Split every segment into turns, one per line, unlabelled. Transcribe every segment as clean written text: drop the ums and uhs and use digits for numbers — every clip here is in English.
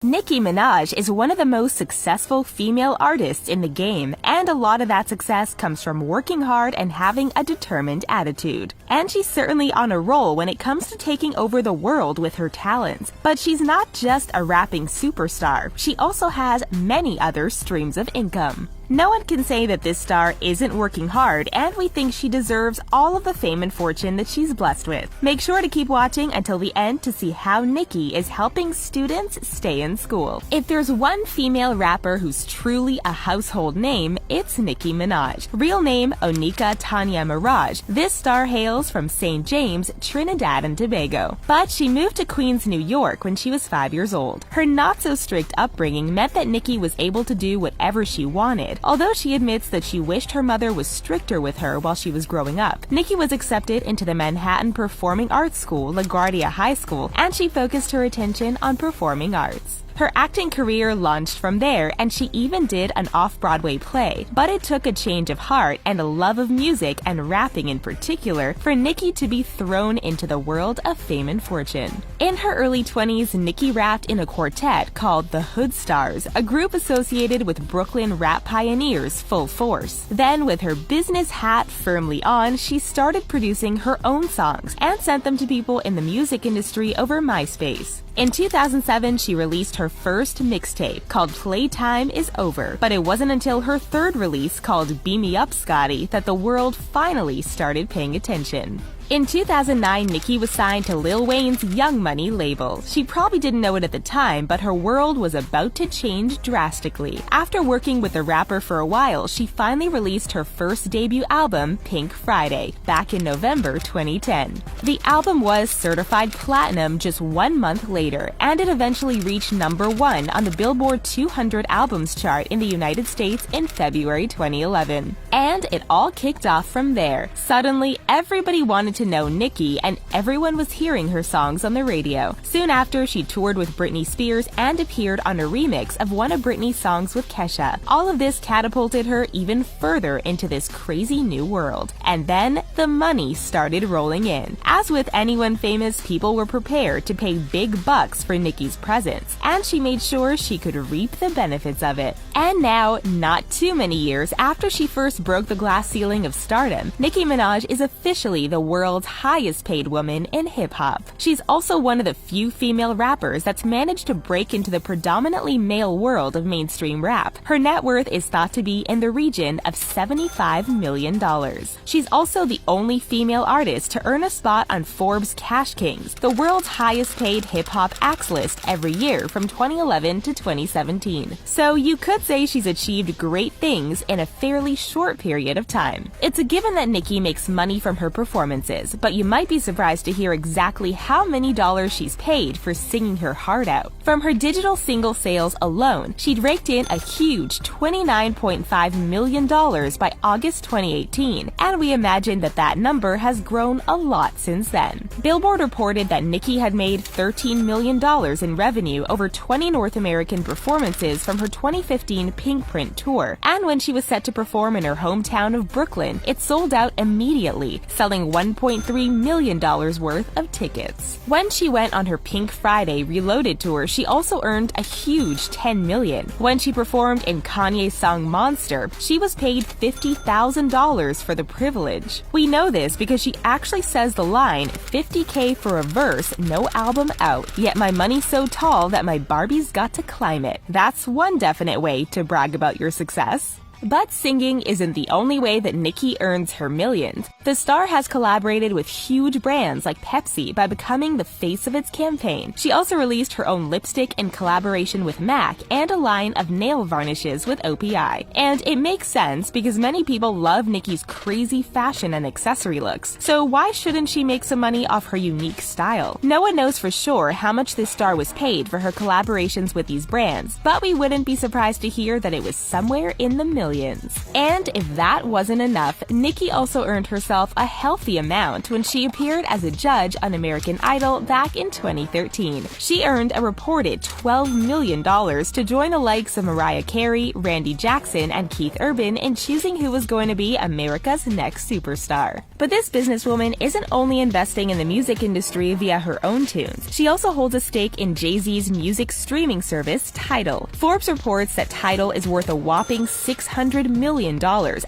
Nicki Minaj is one of the most successful female artists in the game, and a lot of that success comes from working hard and having a determined attitude. And she's certainly on a roll when it comes to taking over the world with her talents. But she's not just a rapping superstar, she also has many other streams of income. No one can say that this star isn't working hard, and we think she deserves all of the fame and fortune that she's blessed with. Make sure to keep watching until the end to see how Nicki is helping students stay in school. If there's one female rapper who's truly a household name, it's Nicki Minaj. Real name Onika Tanya Mirage. This star hails from St. James, Trinidad and Tobago. But she moved to Queens, New York when she was 5 years old. Her not-so-strict upbringing meant that Nicki was able to do whatever she wanted. Although she admits that she wished her mother was stricter with her while she was growing up, Nicki was accepted into the Manhattan Performing Arts School, LaGuardia High School, and she focused her attention on performing arts. Her acting career launched from there, and she even did an off-Broadway play. But it took a change of heart and a love of music and rapping in particular for Nicki to be thrown into the world of fame and fortune. In her early 20s, Nicki rapped in a quartet called the Hood Stars, a group associated with Brooklyn rap pioneers Full Force. Then, with her business hat firmly on, she started producing her own songs and sent them to people in the music industry over MySpace. In 2007, she released her first mixtape called Playtime Is Over, but it wasn't until her third release called Beam Me Up Scotty that the world finally started paying attention. In 2009, Nicki was signed to Lil Wayne's Young Money label. She probably didn't know it at the time, but her world was about to change drastically. After working with the rapper for a while, she finally released her first debut album, Pink Friday, back in November 2010. The album was certified platinum just 1 month later, and it eventually reached #1 on the Billboard 200 albums chart in the United States in February 2011. And it all kicked off from there. Suddenly, everybody wanted to know Nicki, and everyone was hearing her songs on the radio. Soon after, she toured with Britney Spears and appeared on a remix of one of Britney's songs with Kesha. All of this catapulted her even further into this crazy new world. And then, the money started rolling in. As with anyone famous, people were prepared to pay big bucks for Nicki's presence, and she made sure she could reap the benefits of it. And now, not too many years after she first broke the glass ceiling of stardom, Nicki Minaj is officially the world's highest paid woman in hip-hop. She's also one of the few female rappers that's managed to break into the predominantly male world of mainstream rap. Her net worth is thought to be in the region of $75 million. She's also the only female artist to earn a spot on Forbes' Cash Kings, the world's highest paid hip-hop acts list every year from 2011 to 2017. So you could say she's achieved great things in a fairly short period of time. It's a given that Nicki makes money from her performances, but you might be surprised to hear exactly how many dollars she's paid for singing her heart out. From her digital single sales alone, she'd raked in a huge $29.5 million by August 2018, and we imagine that that number has grown a lot since then. Billboard reported that Nicki had made $13 million in revenue over 20 North American performances from her 2015 Pink Print tour, and when she was set to perform in her hometown of Brooklyn, it sold out immediately, selling $1.3 million worth of tickets. When she went on her Pink Friday Reloaded tour, she also earned a huge $10 million. When she performed in Kanye's song Monster, she was paid $50,000 for the privilege. We know this because she actually says the line, "50K for a verse, no album out, yet my money's so tall that my Barbie's got to climb it." That's one definite way to brag about your success. But singing isn't the only way that Nicki earns her millions. The star has collaborated with huge brands like Pepsi by becoming the face of its campaign. She also released her own lipstick in collaboration with MAC and a line of nail varnishes with OPI. And it makes sense because many people love Nicki's crazy fashion and accessory looks. So why shouldn't she make some money off her unique style? No one knows for sure how much this star was paid for her collaborations with these brands, but we wouldn't be surprised to hear that it was somewhere in the millions. And if that wasn't enough, Nicki also earned herself a healthy amount when she appeared as a judge on American Idol back in 2013. She earned a reported $12 million to join the likes of Mariah Carey, Randy Jackson, and Keith Urban in choosing who was going to be America's next superstar. But this businesswoman isn't only investing in the music industry via her own tunes. She also holds a stake in Jay-Z's music streaming service, Tidal. Forbes reports that Tidal is worth a whopping $600 million,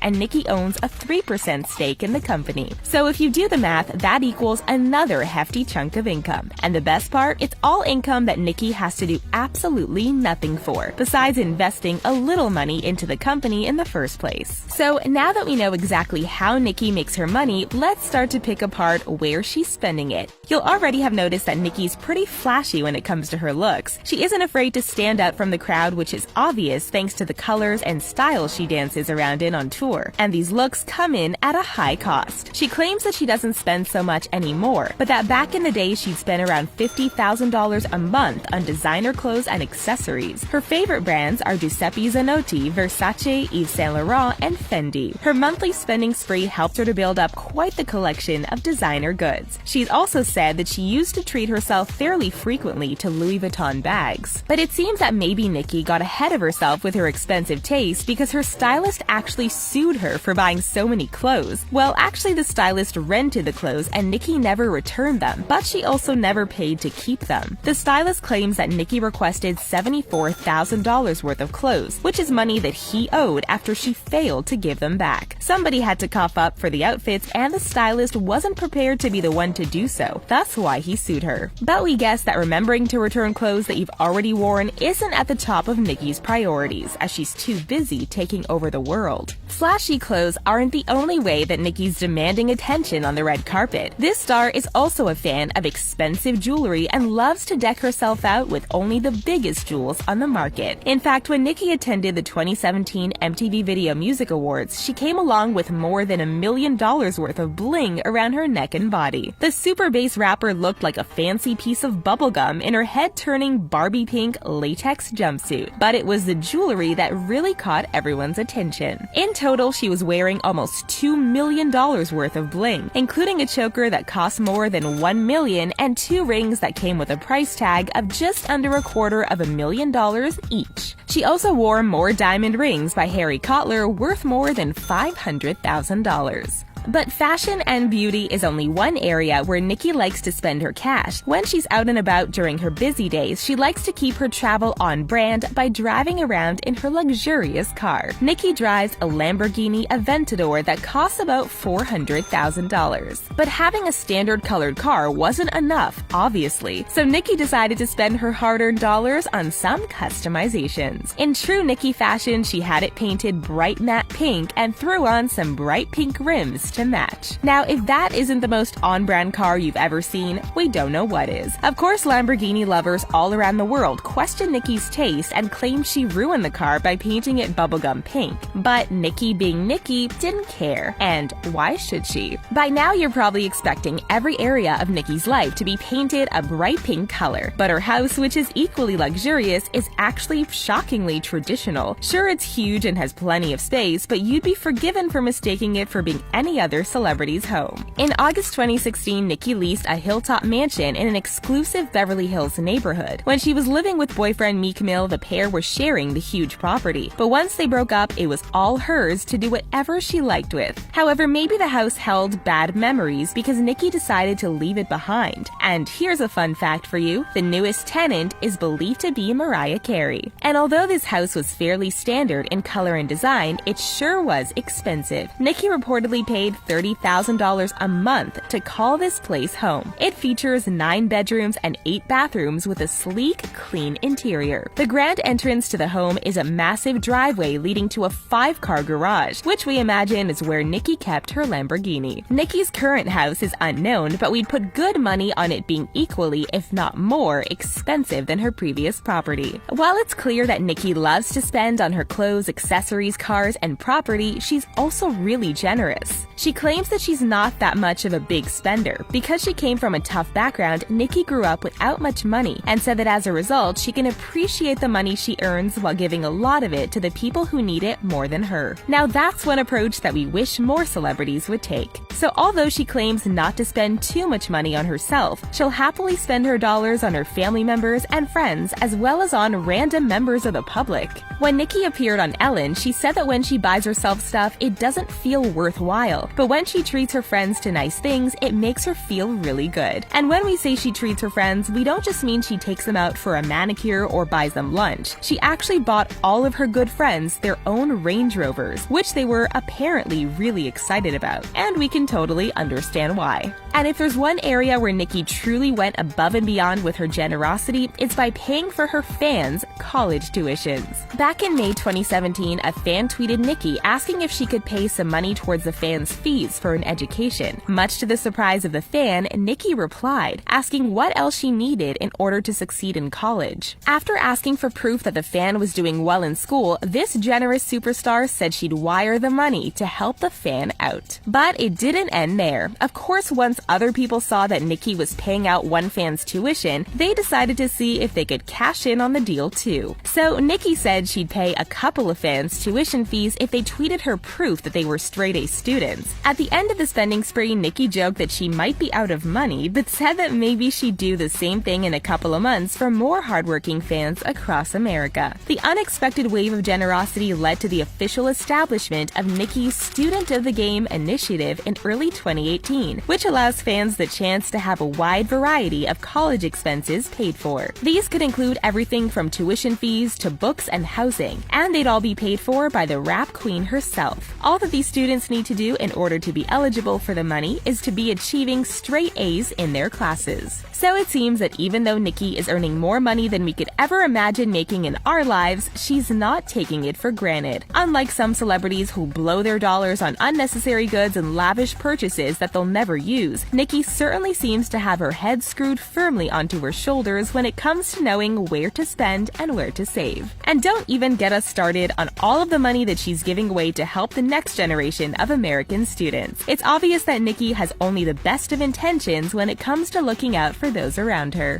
and Nicki owns a 3% stake in the company. So if you do the math, that equals another hefty chunk of income. And the best part, it's all income that Nicki has to do absolutely nothing for, besides investing a little money into the company in the first place. So now that we know exactly how Nicki makes her money, let's start to pick apart where she's spending it. You'll already have noticed that Nicki's pretty flashy when it comes to her looks. She isn't afraid to stand out from the crowd, which is obvious thanks to the colors and styles she dances around in on tour. And these looks come in at a high cost. She claims that she doesn't spend so much anymore, but that back in the day she'd spend around $50,000 a month on designer clothes and accessories. Her favorite brands are Giuseppe Zanotti, Versace, Yves Saint Laurent, and Fendi. Her monthly spending spree helped her to build up quite the collection of designer goods. She's also said that she used to treat herself fairly frequently to Louis Vuitton bags. But it seems that maybe Nicki got ahead of herself with her expensive taste because her stylist actually sued her for buying so many clothes. Well, actually the stylist rented the clothes and Nicki never returned them, but she also never paid to keep them. The stylist claims that Nicki requested $74,000 worth of clothes, which is money that he owed after she failed to give them back. Somebody had to cough up for the outfits, and the stylist wasn't prepared to be the one to do so. That's why he sued her. But we guess that remembering to return clothes that you've already worn isn't at the top of Nicki's priorities, as she's too busy taking over the world. Flashy clothes aren't the only way that Nicki's demanding attention on the red carpet. This star is also a fan of expensive jewelry and loves to deck herself out with only the biggest jewels on the market. In fact, when Nicki attended the 2017 MTV Video Music Awards, she came along with more than $1 million worth of bling around her neck and body. The super bass rapper looked like a fancy piece of bubblegum in her head-turning Barbie pink latex jumpsuit, but it was the jewelry that really caught everyone's attention. In total, she was wearing almost $2 million worth of bling, including a choker that cost more than $1 million and 2 rings that came with a price tag of just under $250,000 each. She also wore more diamond rings by Harry Kotler worth more than $500,000. But fashion and beauty is only one area where Nicki likes to spend her cash. When she's out and about during her busy days, she likes to keep her travel on brand by driving around in her luxurious car. Nicki drives a Lamborghini Aventador that costs about $400,000. But having a standard colored car wasn't enough, obviously, so Nicki decided to spend her hard-earned dollars on some customizations. In true Nicki fashion, she had it painted bright matte pink and threw on some bright pink rims to match. Now, if that isn't the most on-brand car you've ever seen, we don't know what is. Of course, Lamborghini lovers all around the world question Nicki's taste and claim she ruined the car by painting it bubblegum pink. But Nicki, being Nicki, didn't care. And why should she? By now, you're probably expecting every area of Nicki's life to be painted a bright pink color. But her house, which is equally luxurious, is actually shockingly traditional. Sure, it's huge and has plenty of space, but you'd be forgiven for mistaking it for being any other celebrity's home. In August 2016, Nicki leased a hilltop mansion in an exclusive Beverly Hills neighborhood. When she was living with boyfriend Meek Mill, the pair were sharing the huge property. But once they broke up, it was all hers to do whatever she liked with. However, maybe the house held bad memories because Nicki decided to leave it behind. And here's a fun fact for you: the newest tenant is believed to be Mariah Carey. And although this house was fairly standard in color and design, it sure was expensive. Nicki reportedly paid $30,000 a month to call this place home. It features 9 bedrooms and 8 bathrooms with a sleek, clean interior. The grand entrance to the home is a massive driveway leading to a 5-car garage, which we imagine is where Nicki kept her Lamborghini. Nicki's current house is unknown, but we'd put good money on it being equally, if not more, expensive than her previous property. While it's clear that Nicki loves to spend on her clothes, accessories, cars, and property, she's also really generous. She claims that she's not that much of a big spender. Because she came from a tough background, Nicki grew up without much money and said that as a result, she can appreciate the money she earns while giving a lot of it to the people who need it more than her. Now that's one approach that we wish more celebrities would take. So although she claims not to spend too much money on herself, she'll happily spend her dollars on her family members and friends as well as on random members of the public. When Nicki appeared on Ellen, she said that when she buys herself stuff, it doesn't feel worthwhile. well. But when she treats her friends to nice things, it makes her feel really good. And when we say she treats her friends, we don't just mean she takes them out for a manicure or buys them lunch. She actually bought all of her good friends their own Range Rovers, which they were apparently really excited about. And we can totally understand why. And if there's one area where Nicki truly went above and beyond with her generosity, it's by paying for her fans' college tuitions. Back in May 2017, a fan tweeted Nicki asking if she could pay some money towards the fans' fees for an education. Much to the surprise of the fan, Nicki replied, asking what else she needed in order to succeed in college. After asking for proof that the fan was doing well in school, this generous superstar said she'd wire the money to help the fan out. But it didn't end there. Of course, once other people saw that Nicki was paying out one fan's tuition, they decided to see if they could cash in on the deal too. So Nicki said she'd pay a couple of fans' tuition fees if they tweeted her proof that they were straight-A students. At the end of the spending spree, Nicki joked that she might be out of money, but said that maybe she'd do the same thing in a couple of months for more hardworking fans across America. The unexpected wave of generosity led to the official establishment of Nicki's Student of the Game initiative in early 2018, which allows fans the chance to have a wide variety of college expenses paid for. These could include everything from tuition fees to books and housing, and they'd all be paid for by the rap queen herself. All that these students need to do in order to be eligible for the money is to be achieving straight A's in their classes. So it seems that even though Nicki is earning more money than we could ever imagine making in our lives, she's not taking it for granted. Unlike some celebrities who blow their dollars on unnecessary goods and lavish purchases that they'll never use, Nicki certainly seems to have her head screwed firmly onto her shoulders when it comes to knowing where to spend and where to save. And don't even get us started on all of the money that she's giving away to help the next generation of American students. It's obvious that Nicki has only the best of intentions when it comes to looking out for those around her.